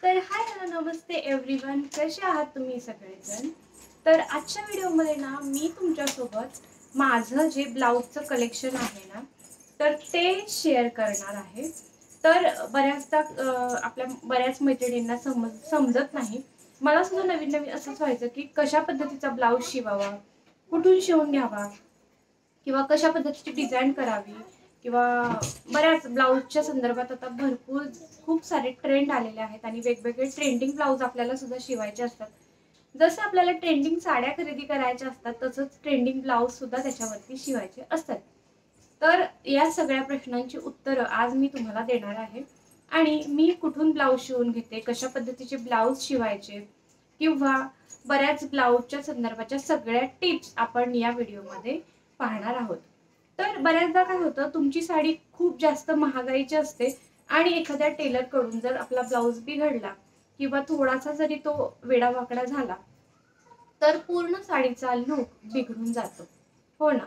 तर hi hello नमस्ते everyone, कसे आहात तुम्ही सगळेजण. तर आजच्या व्हिडिओमध्ये ना मी तुमच्यासोबत माझं जे ब्लाऊजचं कलेक्शन आहे ना तर ते शेअर करणार आहे. तर बऱ्याचदा आपल्या बऱ्याच मैत्रिणींना समजत नाही. मला सुद्धा नवीन नवीन असंच व्हायचं की कशा पद्धतीचा ब्लाऊज शिवावा, कुठून शिवून घ्यावा किंवा कशा पद्धतीची डिझाईन करावी किंवा बऱ्याच ब्लाऊजच्या संदर्भात आता भरपूर खूप सारे ट्रेंड आलेले आहेत आणि वेगवेगळे ट्रेंडिंग ब्लाऊज आपल्याला सुद्धा शिवायचे असतात. जसं आपल्याला ट्रेंडिंग साड्या खरेदी करायच्या असतात तसंच ट्रेंडिंग ब्लाऊज सुद्धा त्याच्यावरती शिवायचे असतात. तर या सगळ्या प्रश्नांची उत्तरं आज मी तुम्हाला देणार आहे. आणि मी कुठून ब्लाऊज शिवून घेते, कशा पद्धतीचे ब्लाऊज शिवायचे किंवा बऱ्याच ब्लाऊजच्या संदर्भाच्या सगळ्या टिप्स आपण या व्हिडिओमध्ये पाहणार आहोत. तर बऱ्याचदा काय होतं, तुमची साडी खूप जास्त महागाईची असते आणि एखाद्या टेलर कडून जर आपला ब्लाऊज बिघडला किंवा थोडासा जरी तो वेडावाकडा झाला तर पूर्ण साडीचा लुक बिघडून जातो, हो ना.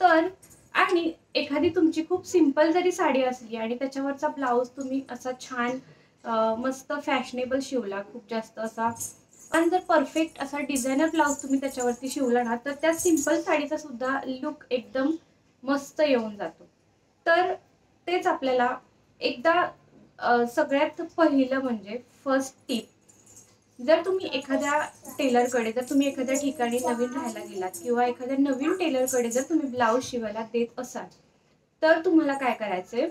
तर आणि एखादी तुमची खूप सिंपल जरी साडी असली आणि त्याच्यावरचा ब्लाऊज तुम्ही असा छान मस्त फॅशनेबल शिवला, खूप जास्त असा आणि जर परफेक्ट असा डिझायनर ब्लाऊज तुम्ही त्याच्यावरती शिवला ना तर त्या सिंपल साडीचा सुद्धा लुक एकदम मस्त येऊन जातो. तर तेच आपल्याला एकदा सगळ्यात पहिलं म्हणजे फर्स्ट टिप, जर तुम्ही एखाद्या टेलरकडे जर तुम्ही एखाद्या ठिकाणी नवीन राहायला गेलात किंवा एखाद्या नवीन टेलरकडे जर तुम्ही ब्लाऊज शिवायला देत असाल तर तुम्हाला काय करायचंय,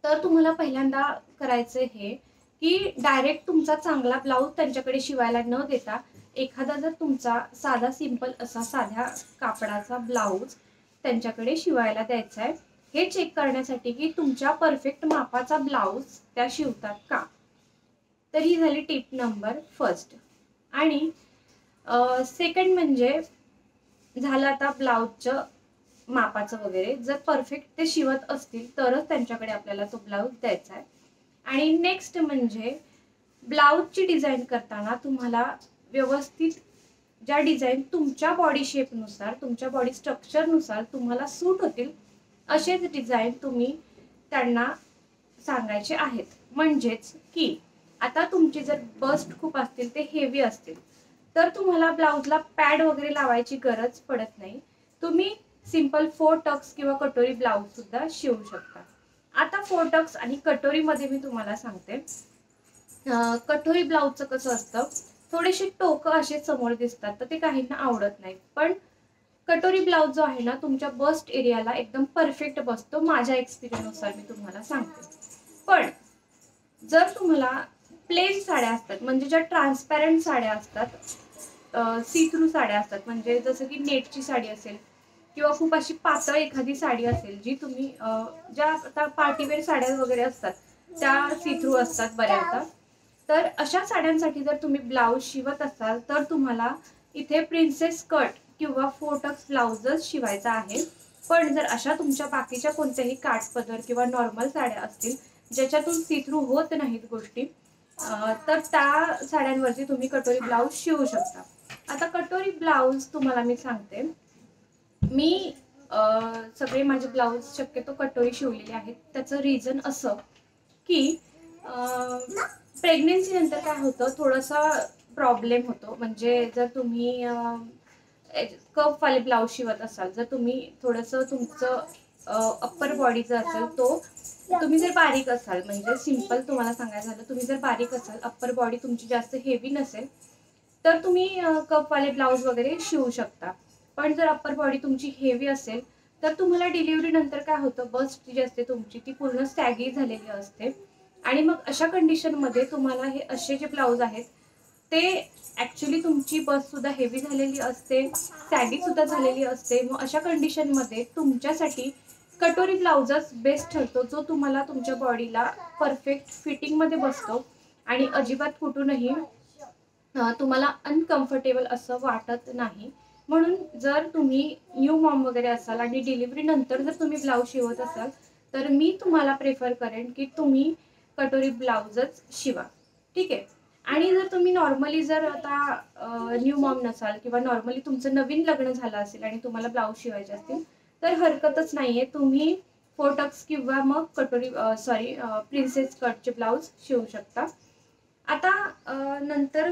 तर तुम्हाला पहिल्यांदा करायचं हे की डायरेक्ट तुमचा चांगला ब्लाऊज त्यांच्याकडे शिवायला न देता एखादा जर तुमचा साधा सिंपल असा साध्या कापडाचा ब्लाऊज त्यांच्याकडे शिवायला द्यायचा आहे, हे चेक करण्यासाठी की तुमच्या परफेक्ट मापाचा ब्लाऊज त्या शिवतात का. तर ही झाली टिप नंबर फर्स्ट. आणि सेकंड म्हणजे झालं आता ब्लाऊजचं मापाचं वगैरे, जर परफेक्ट ते शिवत असतील तरच त्यांच्याकडे आपल्याला तो ब्लाऊज द्यायचा आहे. आणि नेक्स्ट म्हणजे ब्लाऊजची डिझाईन करताना तुम्हाला व्यवस्थित ज्या डिझाईन तुमच्या बॉडी शेपनुसार तुमच्या बॉडी स्ट्रक्चरनुसार तुम्हाला सूट होतील असेच डिझाईन तुम्ही त्यांना सांगायचे आहेत. म्हणजेच की आता तुमचे जर बस्ट खूप असतील, ते हेवी असतील, तर तुम्हाला ब्लाऊजला पॅड वगैरे लावायची गरज पडत नाही. तुम्ही सिंपल 4 टक्स किंवा कटोरी ब्लाऊज सुद्धा शिवू शकता. आता 4 टक्स आणि कटोरीमध्ये मी तुम्हाला सांगते. कटोरी ब्लाऊजचं कसं असतं, थोडेसे टोकं असे समोर दिसतात तर ते काहींना आवडत नाही. पण कटोरी ब्लाऊज जो आहे ना तुमच्या बस्ट एरियाला एकदम परफेक्ट बसतो, माझ्या एक्सपिरियन्सनुसार मी तुम्हाला सांगते. पण जर तुम्हाला प्लेन साड्या असतात, म्हणजे ज्या ट्रान्सपॅरंट साड्या असतात, सी थ्रू साड्या असतात, म्हणजे जसं की नेटची साडी असेल किंवा खूप अशी पातळ एखादी साडी असेल जी तुम्ही ज्या आता पार्टीवेअर साड्या वगैरे असतात त्या सी थ्रू असतात बऱ्याचदा, तर अशा साड्यांसाठी जर तुम्ही ब्लाऊज शिवत असाल तर तुम्हाला इथे प्रिन्सेस कट किंवा 4 टक्स ब्लाऊजच शिवायचा आहे. पण जर अशा तुमच्या बाकीच्या कोणत्याही काठपदर किंवा नॉर्मल साड्या असतील ज्याच्यातून सी थ्रू होत नाहीत गोष्टी, तर त्या साड्यांवरती तुम्ही कटोरी ब्लाऊज शिवू शकता. आता कटोरी ब्लाऊज तुम्हाला मी सांगते, मी सगळे माझे ब्लाऊज शक्यतो कटोरी शिवलेले आहेत. त्याचं रिझन असं की प्रेग्नेन्सी नंतर काय होतं, थोडासा प्रॉब्लेम होतो. म्हणजे जर तुम्ही कप वाले ब्लाऊज शिवत असाल, जर तुम्ही थोडंसं तुमचं अप्पर बॉडीचं असेल, तो तुम्ही जर बारीक असाल, म्हणजे सिंपल तुम्हाला सांगायचं झालं, तुम्ही जर बारीक असाल, अप्पर बॉडी तुमची जास्त हेवी नसेल तर तुम्ही कपवाले ब्लाऊज वगैरे शिवू शकता. पण जर अप्पर बॉडी तुमची हेवी असेल तर तुम्हाला डिलिव्हरी नंतर काय होतं, बस्ट जी असते तुमची ती पूर्ण सॅगी झालेली असते आणि मग अशा कंडिशनमध्ये तुम्हाला हे असे जे ब्लाऊज आहेत ते ऍक्च्युली तुमची बस सुद्धा हेवी झालेली असते, सॅगी सुद्धा झालेली असते. मग अशा कंडिशनमध्ये तुमच्यासाठी कटोरी ब्लाऊजच बेस्ट ठरतो, जो तुम्हाला तुमच्या बॉडीला परफेक्ट फिटिंगमध्ये बसतो आणि अजिबात कुठूनही तुम्हाला अनकम्फर्टेबल असं वाटत नाही. म्हणून जर तुम्ही न्यू मॉम वगैरे असाल आणि डिलिव्हरी नंतर जर तुम्ही ब्लाऊज शिवत असाल तर मी तुम्हाला प्रेफर करेन की तुम्ही कटोरी ब्लाऊजच शिवा, ठीक आहे. आणि जर तुम्ही नॉर्मली जर आता न्यू मॉम नसाल किंवा नॉर्मली तुमचं नवीन लग्न झालं असेल आणि तुम्हाला ब्लाऊज शिवायचे असतील तर हरकतच नाहीये, तुम्ही 4 टक्स किंवा मग कटोरी प्रिन्सेस कटचे ब्लाऊज शिवू शकता. आता नंतर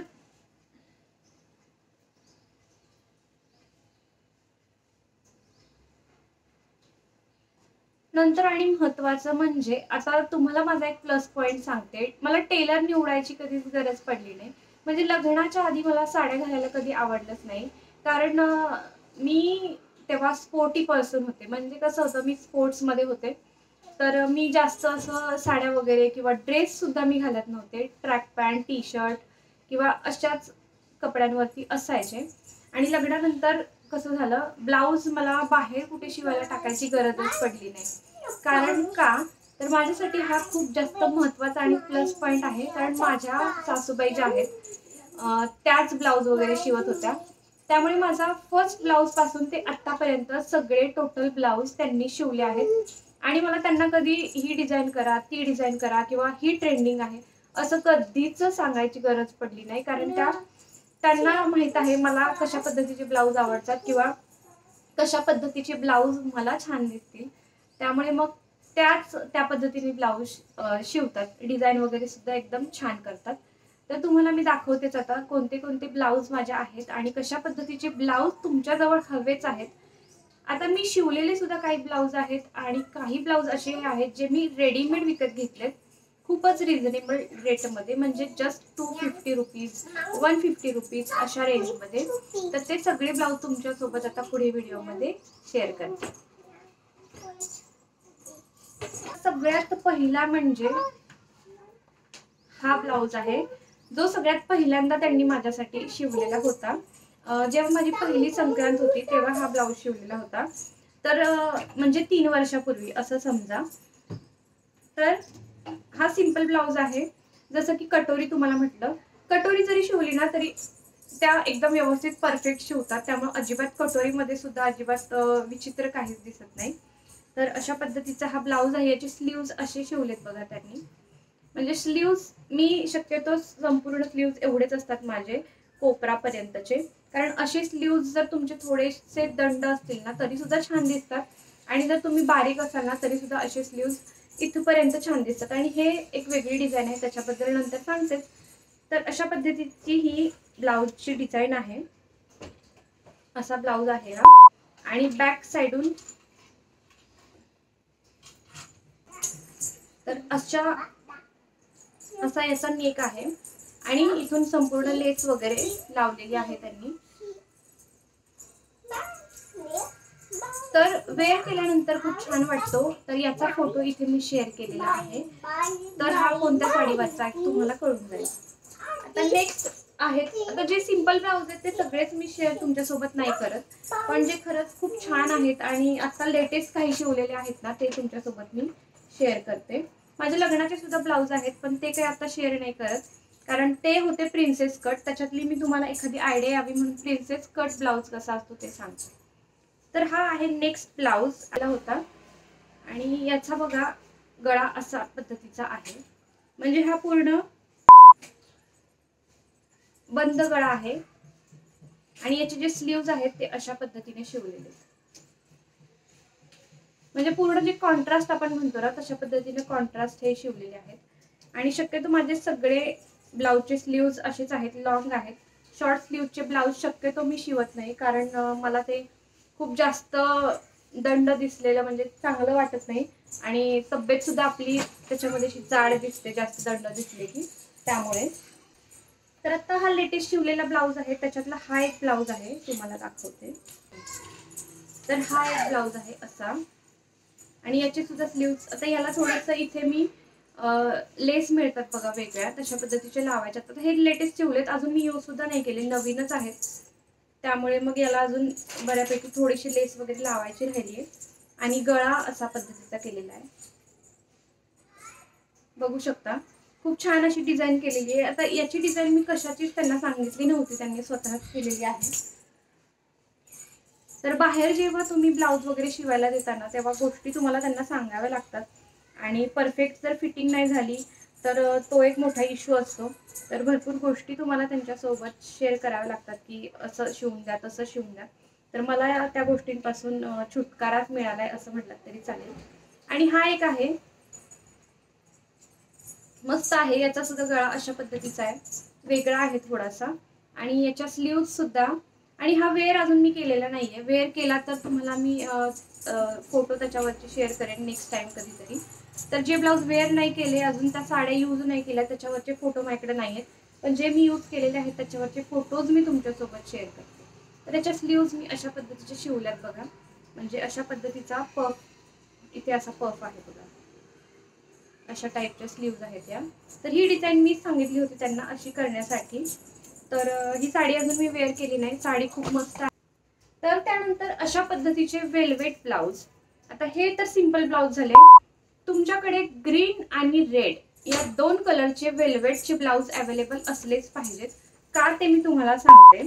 आणि महत्त्वाचं म्हणजे आता तुम्हाला माझा एक प्लस पॉइंट सांगते, मला टेलर निवडायची कधीच गरज पडली नाही. म्हणजे लग्नाच्या आधी मला साड्या घालायला कधी आवडलंच नाही, कारण मी तेव्हा स्पोर्टी पर्सन होते. म्हणजे कसं होतं, मी स्पोर्ट्समध्ये होते, तर मी जास्त असं साड्या वगैरे किंवा ड्रेस सुद्धा मी घालत नव्हते. ट्रॅक पॅन्ट, टी शर्ट किंवा अशाच कपड्यांवरती असायचे. आणि लग्नानंतर कसं झालं, ब्लाऊज मला बाहेर कुठे शिवायला टाकायची गरजच पडली नाही. कारण का, तर माझ्यासाठी हा खूप जास्त महत्त्वाचा आणि प्लस पॉइंट आहे. कारण माझ्या सासूबाई ज्या आहेत त्याच ब्लाऊज वगैरे शिवत होत्या. त्यामुळे माझा फर्स्ट ब्लाऊज पासून ते आतापर्यंत सगळे टोटल ब्लाऊज त्यांनी शिवले आहेत. आणि मला त्यांना कधी ही डिझाईन करा, ती डिझाईन करा किंवा ही ट्रेंडिंग आहे असं कधीच सांगायची गरज पडली नाही. कारण त्यांना माहित आहे मला कशा पद्धतीचे ब्लाऊज आवडतात किंवा कशा पद्धतीचे ब्लाऊज मला छान दिसतील. त्यामुळे मग त्या पद्धतीने ब्लाऊज शिवतात. डिझाईन वगैरे सुद्धा एकदम छान करतात. तर तुम्हाला मी दाखवतेच आता कोणते कोणते ब्लाऊज माझ्या आहेत आणि कशा पद्धतीचे ब्लाऊज तुमच्याजवळ हवेच आहेत. आता मी शिवलेले सुद्धा काही ब्लाऊज आहेत आणि काही ब्लाऊज असे आहेत जे मी रेडीमेड विकत घेतलेत खूपच रिझनेबल रेटमध्ये, म्हणजे जस्ट 250 रुपीज, 150 रुपीज अशा रेंजमध्ये. तर ते सगळे ब्लाऊज तुमच्यासोबत आता पुढे व्हिडिओमध्ये शेअर करते. सगळ्यात पहिला म्हणजे हा ब्लाऊज आहे, जो सगळ्यात पहिल्यांदा त्यांनी माझ्यासाठी शिवलेला होता. जेव्हा माझी पहिली संक्रांत होती तेव्हा हा ब्लाऊज शिवलेला होता. तर म्हणजे 3 वर्षापूर्वी असं समजा. तर हा सिंपल ब्लाऊज आहे. जसं की कटोरी तुम्हाला म्हटलं, कटोरी जरी शिवली ना तरी त्या एकदम व्यवस्थित परफेक्ट शिवतात. त्यामुळे अजिबात कटोरीमध्ये सुद्धा अजिबात विचित्र काहीच दिसत नाही. तर अशा पद्धतीचा हा ब्लाऊज आहे. याचे स्लीव्ज असे शिवलेत बघा त्यांनी. म्हणजे स्लीव्ज मी शक्यतो संपूर्ण स्लीव्ज एवढेच असतात माझे कोपरापर्यंतचे. कारण असे स्लीव्ज जर तुमचे थोडेसे दंड असतील ना तरी सुद्धा छान दिसतात. आणि जर तुम्ही बारीक असाल ना तरी सुद्धा असे स्लीव्ज इथपर्यंत छान दिसतात. आणि हे एक वेगळी डिझाईन आहे, त्याच्याबद्दल नंतर सांगते. तर अशा पद्धतीची ही ब्लाऊजची डिझाईन आहे. असा ब्लाऊज आहे हा. आणि बॅक साइडून तर असा याचा नेक आहे आणि इथून संपूर्ण लेस वगैरे लावलेली आहे त्यांनी. तर वेअर केल्यानंतर खूप छान वाटतो. तर याचा फोटो इथे मी शेअर केलेला आहे. तर हा कोणत्या साडीवरचा आहे तुम्हाला कळून जाईल. आता नेक्स्ट आहेत, आता जे सिंपल ब्लाऊज आहेत ते सगळेच मी शेअर तुमच्यासोबत नाही करत, पण जे खरंच खूप छान आहेत आणि आता लेटेस्ट काही शिवलेले आहेत ना ते तुमच्यासोबत मी शेअर करते. माझ्या लग्नाचे सुद्धा ब्लाऊज आहेत पण ते काही आता शेअर नाही करत, कारण ते होते प्रिन्सेस कट. त्याच्यातली मी तुम्हाला एखादी आयडिया यावी म्हणून प्रिन्सेस कट ब्लाऊज कसा असतो ते सांगते. तर हा आहे नेक्स्ट ब्लाऊज आला होता आणि याचा बघा गळा असा पद्धतीचा आहे. म्हणजे हा पूर्ण बंद गळा आहे आणि याचे जे स्लीव्ज आहेत ते अशा पद्धतीने शिवलेले. म्हणजे पूर्ण जे कॉन्ट्रास्ट आपण म्हणतो ना तशा पद्धतीने कॉन्ट्रास्ट हे शिवलेले आहेत. आणि शक्यतो माझे सगळे ब्लाऊजचे स्लीव्ज असेच आहेत, लॉंग आहेत. शॉर्ट स्लीव्हचे ब्लाऊज शक्यतो मी शिवत नाही, कारण मला ते खूप जास्त दंड दिसलेलं म्हणजे चांगलं वाटत नाही. आणि तब्येत सुद्धा आपली त्याच्यामध्ये जाड दिसते जास्त दंड दिसले की, त्यामुळे. तर आता हा लेटेस्ट शिवलेला ब्लाऊज आहे, त्याच्यातला हा एक ब्लाऊज आहे तुम्हाला दाखवते. तर हा एक ब्लाऊज आहे असा आणि याचे सुद्धा स्लीव्ज. आता याला थोडंसं इथे मी लेस मिळतात बघा वेगळ्या तशा पद्धतीचे लावायचे. आता हे लेटेस्ट शिवलेत, अजून मी यूज सुद्धा नाही केले, नवीनच आहेत. त्यामुळे मग याला अजून बऱ्यापैकी थोडीशी लेस वगैरे लावायची राहिली आहे. आणि गळा असा पद्धतीचा केलेला आहे, बघू शकता. खूप छान अशी डिझाईन केलेली आहे. आता याची डिझाईन मी कशाचीच त्यांना सांगितली नव्हती, त्यांनी स्वतःच केलेली आहे. तर बाहेर जेव्हा तुम्ही ब्लाऊज वगैरे शिवायला देताना तेव्हा गोष्टी तुम्हाला त्यांना सांगाव्या लागतात. आणि परफेक्ट जर फिटिंग नाही झाली तर तो एक मोठा इश्यू असतो. तर भरपूर गोष्टी तुम्हाला त्यांच्यासोबत शेअर कराव्या लागतात की असं शिवून द्या, तसं शिवून द्या. तर मला त्या गोष्टींपासून छुटकाराच मिळालाय असं म्हटलं तरी चालेल. आणि हा एक आहे, मस्त आहे. याचा सुद्धा गळा अशा पद्धतीचा आहे, वेगळा आहे थोडासा. आणि याच्या स्लीव्ज सुद्धा. आणि हा वेअर अजून मी केलेला नाहीये. वेअर केला तर तुम्हाला मी फोटो त्याच्यावरती शेअर करेन नेक्स्ट टाइम कधीतरी. तर जे ब्लाऊज वेअर नाही केले अजून, त्या साड्या यूज नाही केल्या, त्याच्यावरचे फोटो माझ्याकडे नाही आहेत. पण जे मी यूज केलेले आहेत त्याच्यावरचे फोटोज मी तुमच्यासोबत शेअर करते. तर त्याच्या स्लीव्ज मी अशा पद्धतीचे शिवल्यात बघा. म्हणजे अशा पद्धतीचा पफ, इथे असा पफ आहे बघा, अशा टाईपच्या स्लीव्ज आहेत या. तर ही डिझाईन मी सांगितली होती त्यांना अशी करण्यासाठी. तर ही साडी अजून मी वेअर केली नाही. साडी खूप मस्त आहे. तर त्यानंतर अशा पद्धतीचे वेल्वेट ब्लाउज. आता हे तर सिंपल ब्लाउज झाले. तुमच्याकडे ग्रीन आणि रेड या 2 कलरचे वेल्वेटचे ब्लाउज अवेलेबल असलेच पाहिजेत. का ते मी तुम्हाला सांगते.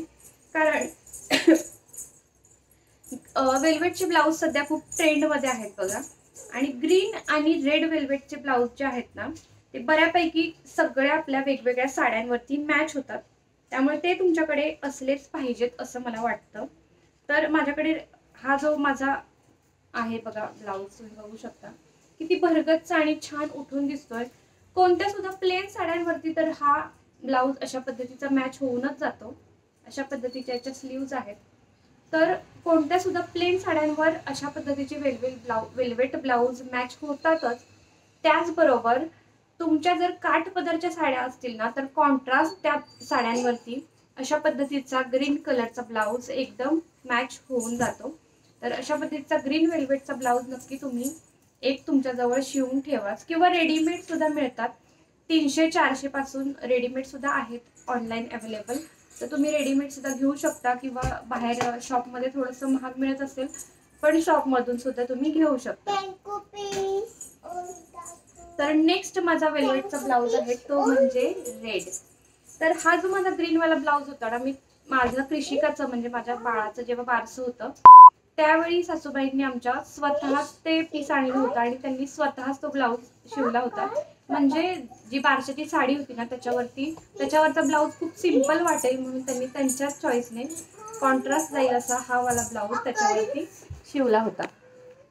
कारण वेल्वेटचे ब्लाउज सध्या खूप ट्रेंडमध्ये आहेत बघा. आणि ग्रीन आणि रेड वेल्वेटचे ब्लाउज जे आहेत ना, ते बऱ्यापैकी सगळ्या आपल्या वेगवेगळ्या साड्यांवरती मॅच होतात. त्यामुळे ते तुमच्याकडे असलेच पाहिजेत असं मला वाटतं. तर माझ्याकडे हा जो माझा आहे बघा ब्लाउज, तुम्ही बघू शकता किती भरगच्च आणि छान उठून दिसतोय. कोणत्या सुद्धा प्लेन साड्यांवरती तर हा ब्लाउज अशा पद्धतीचा मॅच होऊनच जातो. अशा पद्धतीच्या याच्या स्लीव्ज आहेत. तर कोणत्या सुद्धा प्लेन साड्यांवर अशा पद्धतीचे वेल्वेट ब्लाउज मॅच होतातच. त्याचबरोबर तुमच्या जर काठपदरच्या साड्या असतील ना, तर कॉन्ट्रास्ट त्या साड्यांवरती अशा पद्धतीचा ग्रीन कलरचा ब्लाउज एकदम मॅच होऊन जातो. तर अशा पद्धतीचा ग्रीन वेल्वेटचा ब्लाउज नक्की तुम्ही एक तुमच्या जवळ शिवून ठेवाच. किंवा रेडीमेड सुद्धा मिळतात. 300-400 पासून रेडीमेड सुद्धा आहेत ऑनलाईन अवेलेबल. तर तुम्ही रेडीमेड सुद्धा घेऊ शकता. किंवा बाहेर शॉपमध्ये थोडंसं महाग मिळत असेल, पण शॉपमधून सुद्धा तुम्ही घेऊ शकता. तर नेक्स्ट माझा वेल्वेटचा ब्लाउज आहे तो म्हणजे रेड. तर हा जो माझा ग्रीन वाला ब्लाउज होता ना, मी माझं कृषिकाचं म्हणजे माझ्या बाळाचं जेव्हा बारसं होतं त्यावेळी सासूबाईंनी आमच्या स्वतःच ते पीस आणलं होतं आणि त्यांनी स्वतःच तो ब्लाउज शिवला होता. म्हणजे जी बारशाची साडी होती ना त्याच्यावरचा ब्लाउज खूप सिंपल वाटेल म्हणून त्यांनी त्यांच्याच चॉईसने कॉन्ट्रास्ट जाईल असा हा वाला ब्लाउज त्याच्यावरती शिवला होता.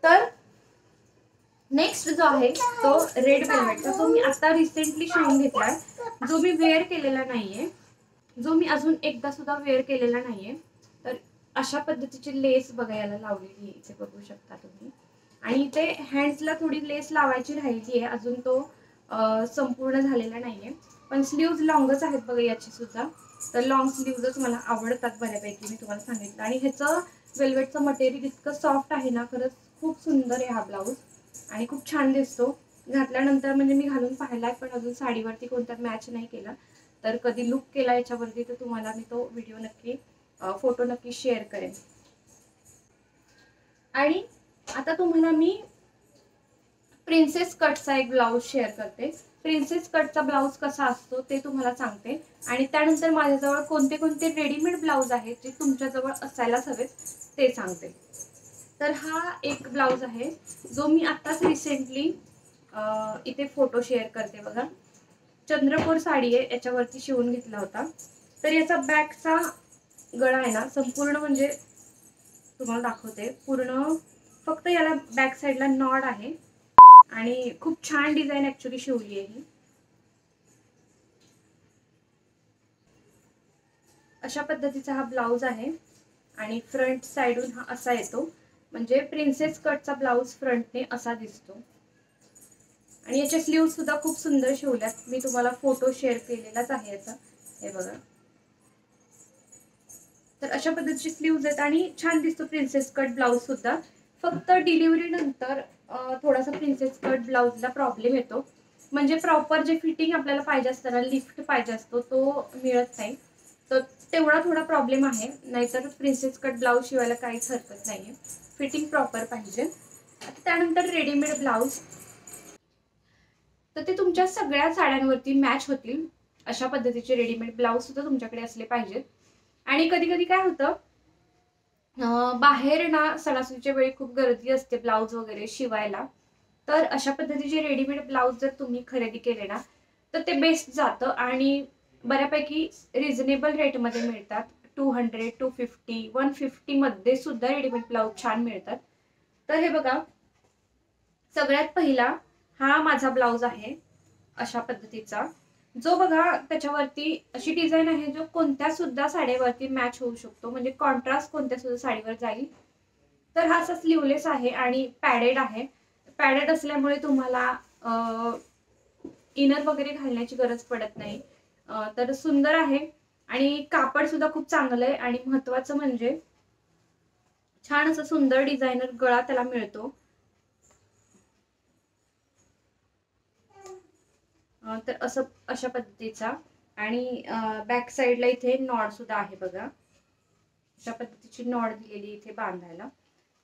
तर नेक्स्ट जो आहे तो रेड वेल्वेटचा, तो मी आता रिसेंटली शिवून घेतलाय. जो मी वेअर केलेला नाहीये, जो मी अजून एकदा सुद्धा वेअर केलेला नाहीये. तर अशा पद्धतीची लेस बघा याला लावलेली आहे, इथे बघू शकता तुम्ही. आणि इथे हँड्सला थोडी लेस लावायची राहिली आहे, अजून तो संपूर्ण झालेला नाहीये. पण स्लीव्ज लॉंगच आहेत बघा याची सुद्धा. तर लॉंग स्लीव्जच मला आवडतात बऱ्यापैकी, मी तुम्हाला सांगितलं. आणि ह्याचं वेल्वेटचं मटेरियल इतकं सॉफ्ट आहे ना, खरंच खूप सुंदर आहे हा ब्लाऊज आणि खूप छान दिसतो घातल्यानंतर. म्हणजे मी घालून पाहिलाय पण अजून साडीवरती कोणता मॅच नाही केला. तर कधी लुक केला याच्यावरती तर तुम्हाला मी तो व्हिडिओ नक्की फोटो नक्की शेअर करेन. आणि आता तुम्हाला मी प्रिन्सेस कटचा एक ब्लाउज शेअर करते. प्रिन्सेस कटचा ब्लाउज कसा असतो ते तुम्हाला सांगते. आणि त्यानंतर माझ्याजवळ कोणते कोणते रेडीमेड ब्लाउज आहेत जे तुमच्याजवळ असायलाच हवेत ते सांगते. तर हा एक ब्लाउज आहे जो मी आत्ताच रिसेंटली इथे फोटो शेअर करते बघा. चंद्रकोर साडी आहे याच्यावरती शिवून घेतला होता. तर याचा बॅकचा गळा आहे ना संपूर्ण, म्हणजे तुम्हाला दाखवते पूर्ण, फक्त याला बॅक साईडला नॉड आहे आणि खूप छान डिझाईन ऍक्च्युली शिवली आहे ही. अशा पद्धतीचा हा ब्लाउज आहे आणि फ्रंट साइडून हा असा येतो. म्हणजे प्रिन्सेस कटचा ब्लाउज फ्रंटने असा दिसतो. आणि याचे स्लीव्ह सुद्धा खूप सुंदर शिवल्यात. मी तुम्हाला फोटो शेअर केलेलाच आहे याचा, हे बघा. तर अशा पद्धतीचे स्लीव्ज आहेत आणि छान दिसतो प्रिन्सेस कट ब्लाउज सुद्धा. फक्त डिलिव्हरी नंतर थोडासा प्रिन्सेस कट ब्लाउजला प्रॉब्लेम येतो. म्हणजे प्रॉपर जे फिटिंग आपल्याला पाहिजे असतं ना, लिफ्ट पाहिजे असतो, तो मिळत नाही. तर तेवढा थोडा प्रॉब्लेम आहे. नाहीतर प्रिन्सेस कट ब्लाउज शिवायला काहीच हरकत नाहीये, फिटिंग प्रॉपर पाहिजे. आता त्यानंतर रेडीमेड ब्लाउज. तर ते तुमच्या सगळ्या साड्यांवरती मॅच होतील अशा पद्धतीचे रेडीमेड ब्लाउज सुद्धा तुमच्याकडे असले पाहिजेत. आणि कधी कधी काय होतं, बाहेर ना सणासुदीच्या वेळी खूप गर्दी असते ब्लाउज वगैरे शिवायला. तर अशा पद्धतीचे रेडीमेड ब्लाउज जर तुम्ही खरेदी केले ना तर ते बेस्ट जातं आणि बऱ्यापैकी रिझनेबल रेटमध्ये मिळतात. 200, 250, 150 मध्ये सुद्धा रेडीमेड ब्लाउज छान मिळतात. तर हे बघा, सगळ्यात पहिला हा माझा ब्लाउज आहे. अशा पद्धतीचा, जो बघा त्याच्यावरती अशी डिझाईन आहे जो कोणत्या सुद्धा साडीवरती मॅच होऊ शकतो, म्हणजे कॉन्ट्रास्ट कोणत्या सुद्धा साडीवर जाईल. तर हा असा स्लीवलेस आहे आणि पॅडेड आहे. पॅडेड असल्यामुळे तुम्हाला इनर वगैरे घालण्याची गरज पडत नाही. तर सुंदर आहे आणि कापड सुद्धा खूप चांगलं आहे आणि महत्वाचं म्हणजे छान असं सुंदर डिझायनर गळा त्याला मिळतो. तर असं अशा पद्धतीचा आणि बॅक साईडला इथे नॉड सुद्धा आहे बघा. अशा पद्धतीची नॉड दिलेली इथे बांधायला.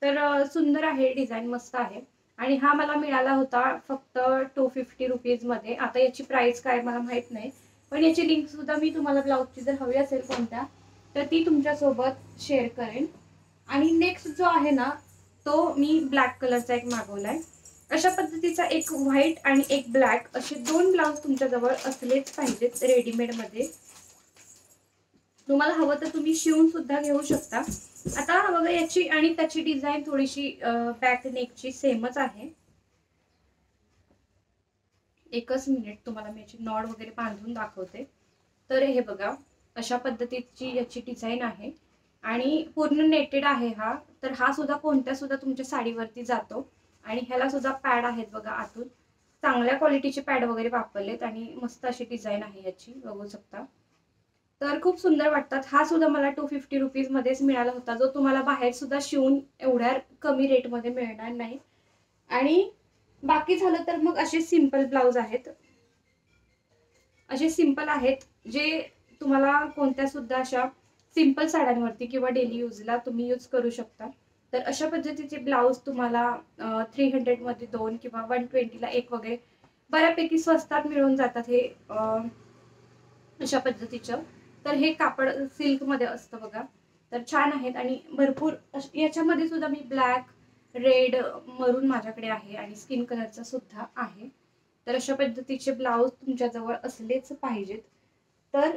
तर सुंदर आहे, डिझाईन मस्त आहे आणि हा मला मिळाला होता फक्त 250 रुपीज मध्ये. आता याची प्राइस काय मला माहित नाही, पण याची लिंक सुद्धा मी तुम्हाला ब्लाउजची जर हवी असेल कोणत्या तर ती तुमच्यासोबत शेअर करेन. आणि नेक्स्ट जो आहे ना तो मी ब्लॅक कलरचा एक मागवलाय. अशा पद्धतीचा एक व्हाईट आणि एक ब्लॅक असे दोन ब्लाउज तुमच्याजवळ असलेच पाहिजेत रेडीमेड मध्ये. तुम्हाला हवं तर तुम्ही शिवून सुद्धा घेऊ शकता. आता बघा याची आणि त्याची डिझाईन थोडीशी बॅक नेकची सेमच आहे. एकच मिनिट, तुम्हाला मी याची नॉड वगैरे बांधून दाखवते. तर हे बघा अशा पद्धतीची याची डिझाईन आहे आणि पूर्ण नेटेड आहे हा. तर हा सुद्धा कोणत्या सुद्धा तुमच्या साडीवरती जातो आणि ह्याला सुद्धा पॅड आहेत बघा आतून. चांगल्या क्वालिटीचे पॅड वगैरे वापरलेत आणि मस्त अशी डिझाईन आहे याची, बघू शकता. तर खूप सुंदर वाटतात. हा सुद्धा मला 250 रुपीज मध्येच मिळाला होता, जो तुम्हाला बाहेर सुद्धा शिवून एवढ्या कमी रेट मध्ये मिळणार नाही. आणि बाकी झालं तर मग असे सिंपल ब्लाउज आहेत, असे सिंपल आहेत जे तुम्हाला कोणत्या सुद्धा अशा सिंपल साड्यांवरती किंवा डेली यूजला तुम्ही यूज करू शकता. तर अशा पद्धतीचे ब्लाउज तुम्हाला 300 मध्ये 2 किंवा 120 ला एक वगैरे बऱ्यापैकी स्वस्तात मिळून जातात हे अशा पद्धतीचं. तर हे कापड सिल्क मध्ये असतं बघा. तर छान आहेत आणि भरपूर याच्यामध्ये सुद्धा मी ब्लॅक, रेड, मरून माझ्याकडे आहे आणि स्किन कलरचा सुद्धा आहे. तर अशा पद्धतीचे ब्लाउज तुमच्याजवळ असलेच पाहिजेत. तर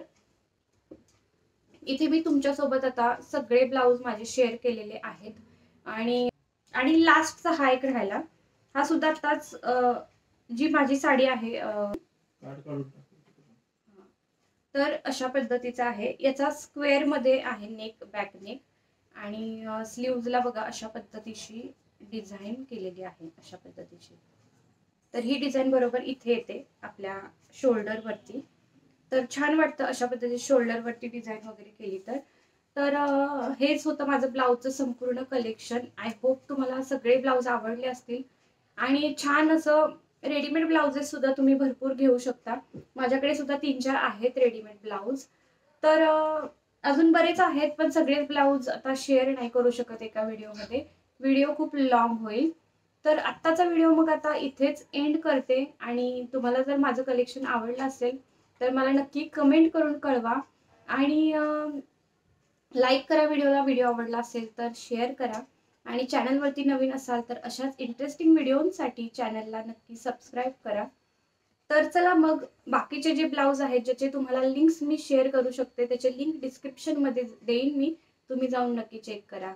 इथे मी तुमच्यासोबत आता सगळे ब्लाउज माझे शेअर केलेले आहेत. आणि आणि लास्टचा हा एक राहिला, हा सुद्धा आताच जी माझी साडी आहे तर अशा पद्धतीचा आहे. याचा स्क्वेअर मध्ये आहे नेक, बॅक नेक आणि स्लीव्हजला बघा अशा पद्धतीची डिझाईन केलेली आहे अशा पद्धतीची. तर ही डिझाईन बरोबर इथे येते आपल्या शोल्डर वरती. तर छान वाटतं अशा पद्धतीने शोल्डर वरती डिझाईन वगैरे केली तर. तर हेच होतं माझं ब्लाउजचं संपूर्ण कलेक्शन. आय होप तुम्हाला सगळे ब्लाउज आवडले असतील आणि छान असं रेडीमेड ब्लाउजेस सुद्धा तुम्ही भरपूर घेऊ शकता. माझ्याकडे सुद्धा 3-4 आहेत रेडीमेड ब्लाउज. तर अजून बरेच आहेत पण सगळे ब्लाउज आता शेअर नाही करू शकत एका व्हिडिओमध्ये, व्हिडिओ खूप लॉंग होईल. तर आत्ताचा व्हिडिओ मग आता इथेच एंड करते आणि तुम्हाला जर माझं कलेक्शन आवडलं असेल तर मला नक्की कमेंट करून कळवा आणि लाईक करा व्हिडिओला. व्हिडिओ आवडला असेल तर शेअर करा आणि चॅनलवरती नवीन असाल तर अशाच इंटरेस्टिंग व्हिडिओसाठी चॅनलला नक्की सबस्क्राईब करा. तर चला मग बाकीचे जे ब्लाउज आहेत ज्याचे तुम्हाला लिंक्स मी शेअर करू शकते त्याचे लिंक डिस्क्रिप्शन मध्ये देईन मी, तुम्ही जाऊन नक्की चेक करा.